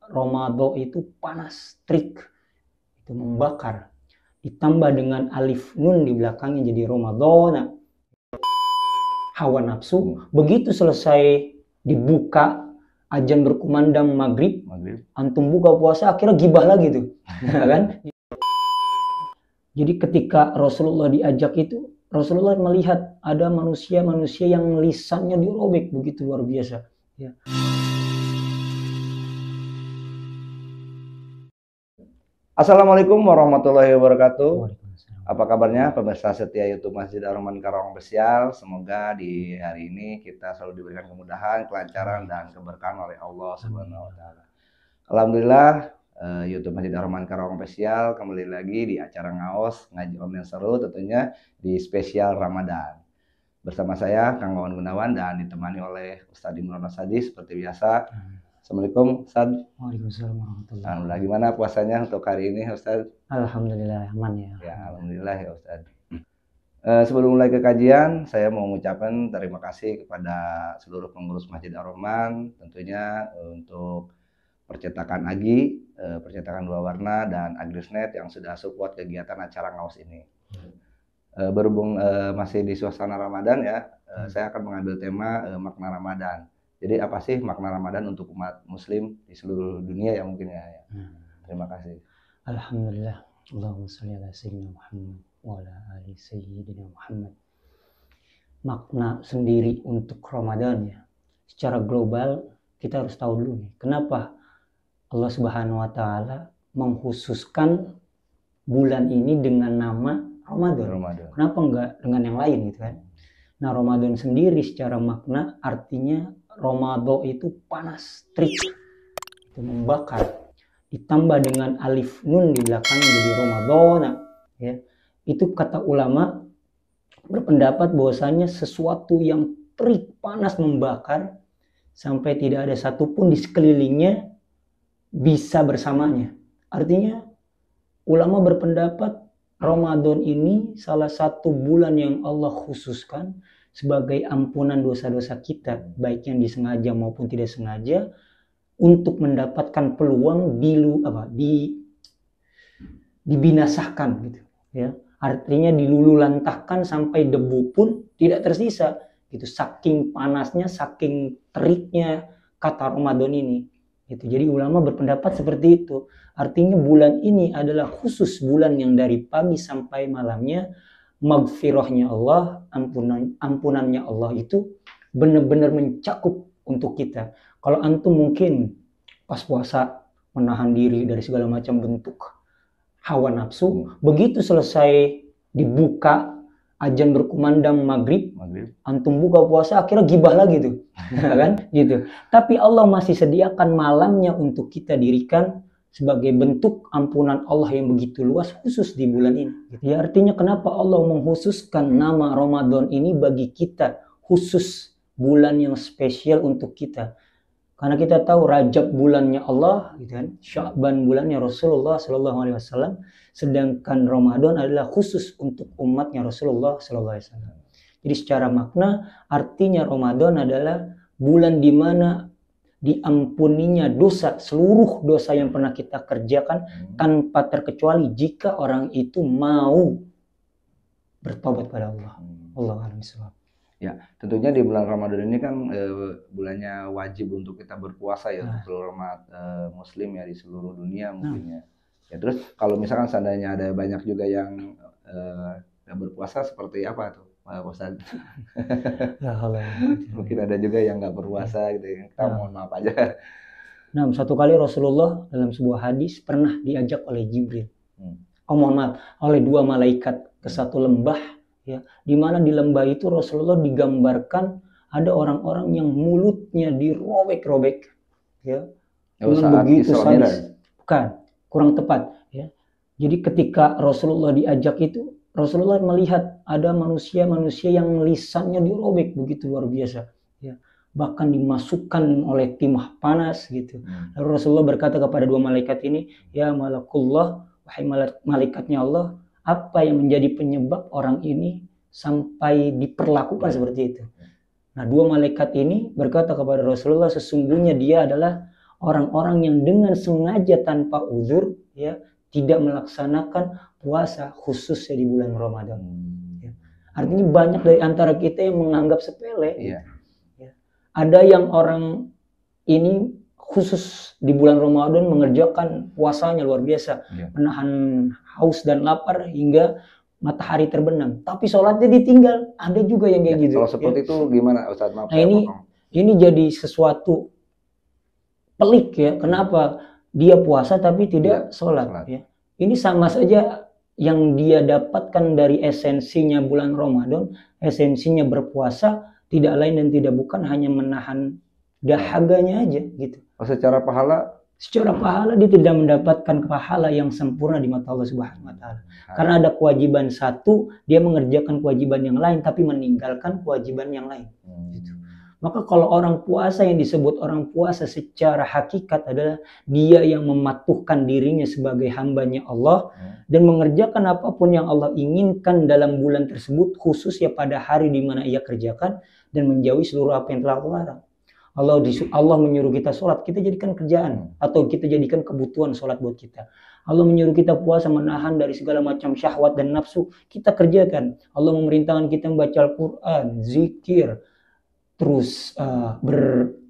Ramadan itu panas, terik, itu membakar. Ditambah dengan alif nun di belakangnya jadi Ramadan. Hawa nafsu, begitu selesai dibuka azan berkumandang maghrib, antum buka puasa akhirnya gibah lagi tuh, kan? Jadi ketika Rasulullah diajak itu, Rasulullah melihat ada manusia-manusia yang lisannya dirobek begitu luar biasa. Ya. Assalamualaikum warahmatullahi wabarakatuh. Waalaikumsalam. Apa kabarnya pemirsa setia YouTube Masjid Ar-Rahman Karawang Spesial? Semoga di hari ini kita selalu diberikan kemudahan, kelancaran, dan keberkahan oleh Allah Subhanahu wa Ta'ala. Alhamdulillah, YouTube Masjid Ar-Rahman Karawang Spesial kembali lagi di acara ngaos ngaji online seru, tentunya di spesial Ramadan. Bersama saya Kang Wawan Gunawan dan ditemani oleh Ustadz Imron Asadi seperti biasa. Assalamualaikum Ustaz. Waalaikumsalam warahmatullahi wabarakatuh. Alhamdulillah, gimana puasanya untuk hari ini Ustaz? Alhamdulillah aman ya. Ya, alhamdulillah ya Ustaz. Sebelum mulai ke kajian, saya mau mengucapkan terima kasih kepada seluruh pengurus Masjid Ar-Rahman, tentunya untuk percetakan Agi, percetakan dua warna, dan Agrisnet yang sudah support kegiatan acara ngaos ini. Berhubung masih di suasana Ramadan ya, saya akan mengambil tema makna Ramadan. Jadi apa sih makna Ramadan untuk umat muslim di seluruh dunia ya mungkin ya. Terima kasih. Alhamdulillah. Allahumma sholli ala sayyidina Muhammad wa ala ali sayyidina Muhammad. Makna sendiri untuk Ramadan ya. Secara global kita harus tahu dulu nih, kenapa Allah Subhanahu wa taala mengkhususkan bulan ini dengan nama Ramadan. Kenapa enggak dengan yang lain gitu kan? Nah, Ramadan sendiri secara makna artinya Ramadan itu panas, terik, itu membakar. Ditambah dengan alif nun di belakangnya jadi Ramadan. Ya. Itu kata ulama berpendapat bahwasanya sesuatu yang terik, panas, membakar sampai tidak ada satupun di sekelilingnya bisa bersamanya. Artinya ulama berpendapat Ramadan ini salah satu bulan yang Allah khususkan sebagai ampunan dosa-dosa kita, baik yang disengaja maupun tidak sengaja, untuk mendapatkan peluang dibinasakan gitu ya. Artinya dilululantahkan sampai debu pun tidak tersisa gitu, saking panasnya, saking teriknya kata Ramadan ini gitu. Jadi ulama berpendapat seperti itu. Artinya bulan ini adalah khusus bulan yang dari pagi sampai malamnya maghfirahnya Allah, ampunannya Allah itu benar-benar mencakup untuk kita. Kalau antum mungkin pas puasa menahan diri dari segala macam bentuk hawa nafsu, begitu selesai dibuka azan berkumandang maghrib, antum buka puasa akhirnya gibah lagi tuh, kan? Gitu. Tapi Allah masih sediakan malamnya untuk kita dirikan sebagai bentuk ampunan Allah yang begitu luas khusus di bulan ini. Ya, artinya kenapa Allah mengkhususkan nama Ramadan ini bagi kita, khusus bulan yang spesial untuk kita. Karena kita tahu Rajab bulannya Allah, gitu kan? Sya'ban bulannya Rasulullah Sallallahu Alaihi Wasallam, sedangkan Ramadan adalah khusus untuk umatnya Rasulullah Sallallahu Alaihi Wasallam. Jadi secara makna artinya Ramadan adalah bulan di mana diampuninya dosa, seluruh dosa yang pernah kita kerjakan tanpa terkecuali jika orang itu mau bertobat pada Allah. Allahu a'lam bishawab. Ya, tentunya di bulan Ramadan ini kan bulannya wajib untuk kita berpuasa ya untuk seluruh umat muslim ya di seluruh dunia mungkin ya. Ya terus kalau misalkan seandainya ada banyak juga yang berpuasa seperti apa tuh? Ustaz. Ya Allah. Mungkin ada juga yang nggak berpuasa gitu ya. Kita mohon maaf aja. Nah, satu kali Rasulullah dalam sebuah hadis pernah diajak oleh Jibril. Mohon maaf, oleh dua malaikat ke satu lembah ya. Di mana di lembah itu Rasulullah digambarkan ada orang-orang yang mulutnya dirobek-robek ya. Dengan begitu sadis. Bukan, kurang tepat ya. Jadi ketika Rasulullah diajak itu Rasulullah melihat ada manusia-manusia yang lisannya dirobek begitu luar biasa, ya. Bahkan dimasukkan oleh timah panas gitu. Lalu Rasulullah berkata kepada dua malaikat ini, ya malakullah, wahai malaikatnya Allah, apa yang menjadi penyebab orang ini sampai diperlakukan seperti itu? Nah, dua malaikat ini berkata kepada Rasulullah, sesungguhnya dia adalah orang-orang yang dengan sengaja tanpa uzur ya tidak melaksanakan puasa khususnya di bulan Ramadan. Ya. Artinya banyak dari antara kita yang menganggap sepele. Iya. Ya. Ada yang orang ini khusus di bulan Ramadan mengerjakan puasanya luar biasa, Iya. menahan haus dan lapar hingga matahari terbenam, tapi sholatnya ditinggal. Ada juga yang kayak Ya, gitu. kalau seperti itu gimana Ustadz? Maaf, Nah saya ini potong. jadi sesuatu pelik ya. Kenapa dia puasa tapi tidak sholat? sholat. Ya. Ini sama saja yang dia dapatkan dari esensinya bulan Ramadan, esensinya berpuasa tidak lain dan tidak bukan hanya menahan dahaganya aja gitu. Secara pahala, Secara pahala dia tidak mendapatkan pahala yang sempurna di mata Allah Subhanahu wa taala. Karena ada kewajiban satu, dia mengerjakan kewajiban yang lain tapi meninggalkan kewajiban yang lain. Gitu. Maka kalau orang puasa, yang disebut orang puasa secara hakikat adalah dia yang mematuhkan dirinya sebagai hambanya Allah dan mengerjakan apapun yang Allah inginkan dalam bulan tersebut, khususnya pada hari di mana ia kerjakan, dan menjauhi seluruh apa yang telah Allah larang. Allah menyuruh kita sholat, kita jadikan kerjaan atau kita jadikan kebutuhan sholat buat kita. Allah menyuruh kita puasa, menahan dari segala macam syahwat dan nafsu, kita kerjakan. Allah memerintahkan kita membaca Al-Quran, zikir, terus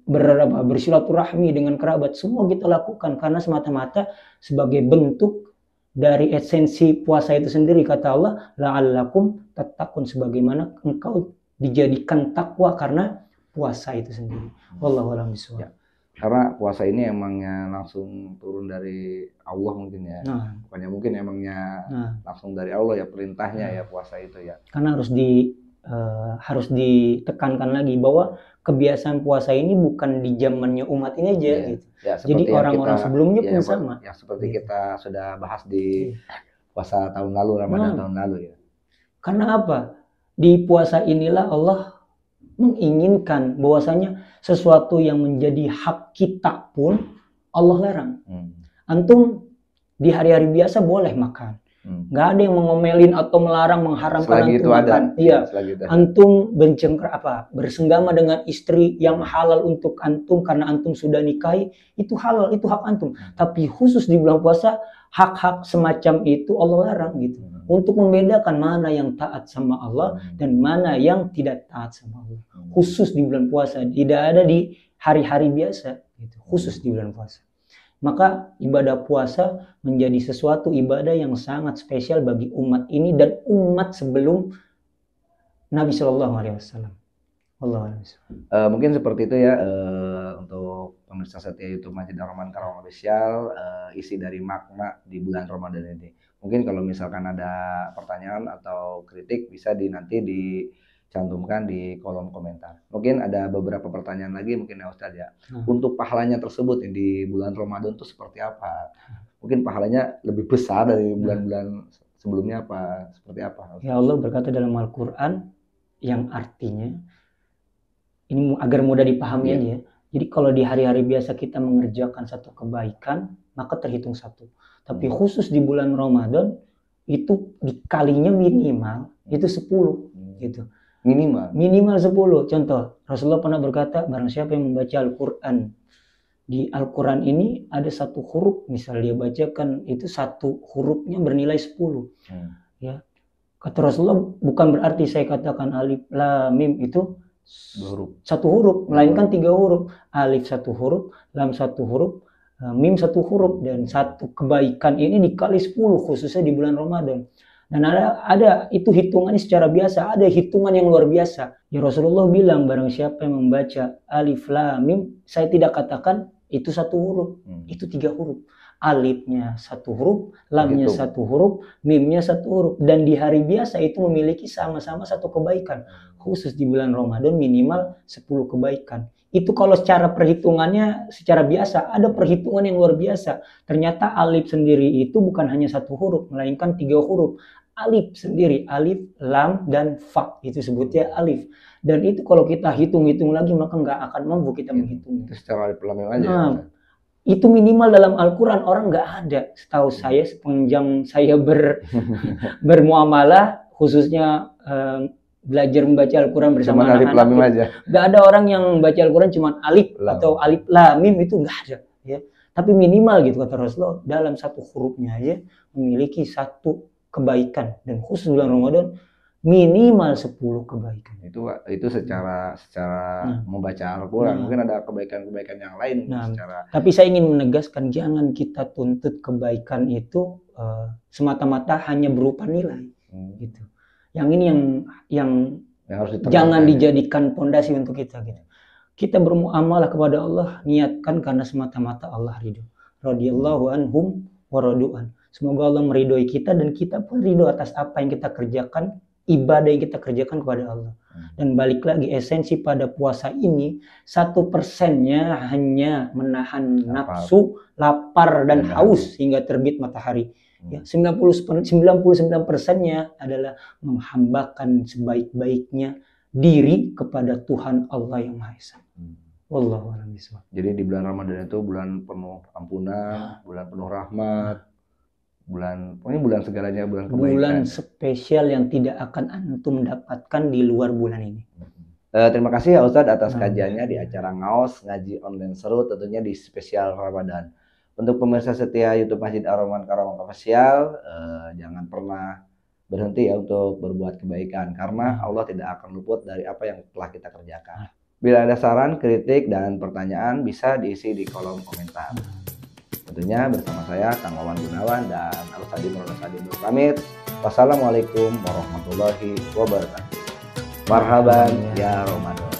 bersilaturahmi dengan kerabat, semua kita lakukan karena semata-mata sebagai bentuk dari esensi puasa itu sendiri. Kata Allah, la'allakum tattaqun, sebagaimana engkau dijadikan takwa karena puasa itu sendiri. Wallahu a'lam bishawab. Ya. Karena puasa ini emangnya langsung turun dari Allah mungkin ya. Bukannya mungkin emangnya langsung dari Allah ya perintahnya ya puasa itu ya. Karena harus ditekankan lagi bahwa kebiasaan puasa ini bukan di zamannya umat ini aja gitu. Ya, jadi orang-orang sebelumnya pun sama. Ya seperti kita sudah bahas di puasa tahun lalu, Ramadan tahun lalu ya. Karena apa? Di puasa inilah Allah menginginkan bahwasanya sesuatu yang menjadi hak kita pun Allah larang. Antum di hari-hari biasa boleh makan. Nggak ada yang mengomelin atau melarang, mengharamkan selagi antum makan. Iya. Antum bersenggama dengan istri yang halal untuk antum karena antum sudah nikahi, itu halal, itu hak antum. Tapi khusus di bulan puasa, hak-hak semacam itu Allah larang gitu. Untuk membedakan mana yang taat sama Allah dan mana yang tidak taat sama Allah. Khusus di bulan puasa, tidak ada di hari-hari biasa gitu. Khusus di bulan puasa. Maka ibadah puasa menjadi sesuatu ibadah yang sangat spesial bagi umat ini dan umat sebelum Nabi Shallallahu Alaihi Wasallam. Mungkin seperti itu ya untuk pemirsa setia YouTube Masjid Ar-Rahman Karawang Official, isi dari makna di bulan Ramadan ini. Mungkin kalau misalkan ada pertanyaan atau kritik bisa nanti dicantumkan di kolom komentar. Mungkin ada beberapa pertanyaan lagi mungkin ya Ustadz ya. Untuk pahalanya tersebut di bulan Ramadan itu seperti apa? Mungkin pahalanya lebih besar dari bulan-bulan sebelumnya apa? Seperti apa? Ya, Allah berkata dalam Al-Quran yang artinya ini agar mudah dipahami aja ya. Jadi kalau di hari-hari biasa kita mengerjakan satu kebaikan, maka terhitung satu. Tapi khusus di bulan Ramadan itu dikalinya minimal itu 10 gitu. Minimal 10. Contoh, Rasulullah pernah berkata, barang siapa yang membaca Al-Quran, di Al-Quran ini ada satu huruf, misal dia bacakan itu satu hurufnya bernilai 10. Ya. Kata Rasulullah, bukan berarti saya katakan alif lam mim itu satu huruf, melainkan 3 huruf. Alif 1 huruf, lam 1 huruf, mim 1 huruf, dan satu kebaikan ini dikali 10 khususnya di bulan Ramadan. Dan ada itu hitungannya secara biasa, ada hitungan yang luar biasa. Ya Rasulullah bilang barang siapa yang membaca alif lam mim, saya tidak katakan itu 1 huruf, itu 3 huruf. Alifnya 1 huruf, lamnya 1 huruf, mimnya 1 huruf, dan di hari biasa itu memiliki sama-sama satu kebaikan. Khusus di bulan Ramadan minimal 10 kebaikan. Itu kalau secara perhitungannya secara biasa, ada perhitungan yang luar biasa. Ternyata alif sendiri itu bukan hanya 1 huruf, melainkan 3 huruf. Alif sendiri, alif, lam, dan fa, itu sebutnya alif. Dan itu kalau kita hitung-hitung lagi maka nggak akan mampu kita menghitung. Itu secara alif lam aja. Itu minimal dalam Al-Quran, orang nggak ada. Setahu saya sepanjang saya bermuamalah, khususnya belajar membaca Al-Quran bersama anak-anak, nggak ada orang yang baca Al-Quran cuma alif atau alif lam mim, itu nggak ada ya. Tapi minimal gitu kata Rasulullah, dalam satu hurufnya aja memiliki satu kebaikan, dan khusus bulan Ramadan minimal 10 kebaikan. Itu secara membaca Al-Quran. Mungkin ada kebaikan-kebaikan yang lain secara. Tapi saya ingin menegaskan, jangan kita tuntut kebaikan itu semata-mata hanya berupa nilai, gitu. Yang ini yang harus jangan dijadikan pondasi untuk kita, gitu. Kita bermuamalah kepada Allah, niatkan karena semata-mata Allah ridho. Radhiyallahu anhum wa radu'an. Semoga Allah meridhoi kita dan kita pun ridho atas apa yang kita kerjakan, ibadah yang kita kerjakan kepada Allah. Dan balik lagi, esensi pada puasa ini 1%-nya hanya menahan nafsu, lapar dan haus hingga terbit matahari. Ya, 99%-nya adalah menghambakan sebaik-baiknya diri kepada Tuhan Allah yang Maha Esa. Wallahu a'lam bishawab. Jadi di bulan Ramadan itu bulan penuh ampunan, bulan penuh rahmat, pokoknya bulan segalanya, bulan kebaikan. Bulan spesial yang tidak akan antum dapatkan di luar bulan ini. Terima kasih ya Ustadz atas kajiannya di acara Ngaos Ngaji Online Seru, tentunya di spesial Ramadan. Untuk pemirsa setia YouTube Masjid Ar-Rahman Karawang Official, jangan pernah berhenti ya untuk berbuat kebaikan, karena Allah tidak akan luput dari apa yang telah kita kerjakan. Bila ada saran, kritik, dan pertanyaan bisa diisi di kolom komentar. Tentunya bersama saya Kang Wawan Gunawan dan Al-Ustadz Nurul Sadim pamit. Wassalamualaikum warahmatullahi wabarakatuh. Marhaban ya Ramadan.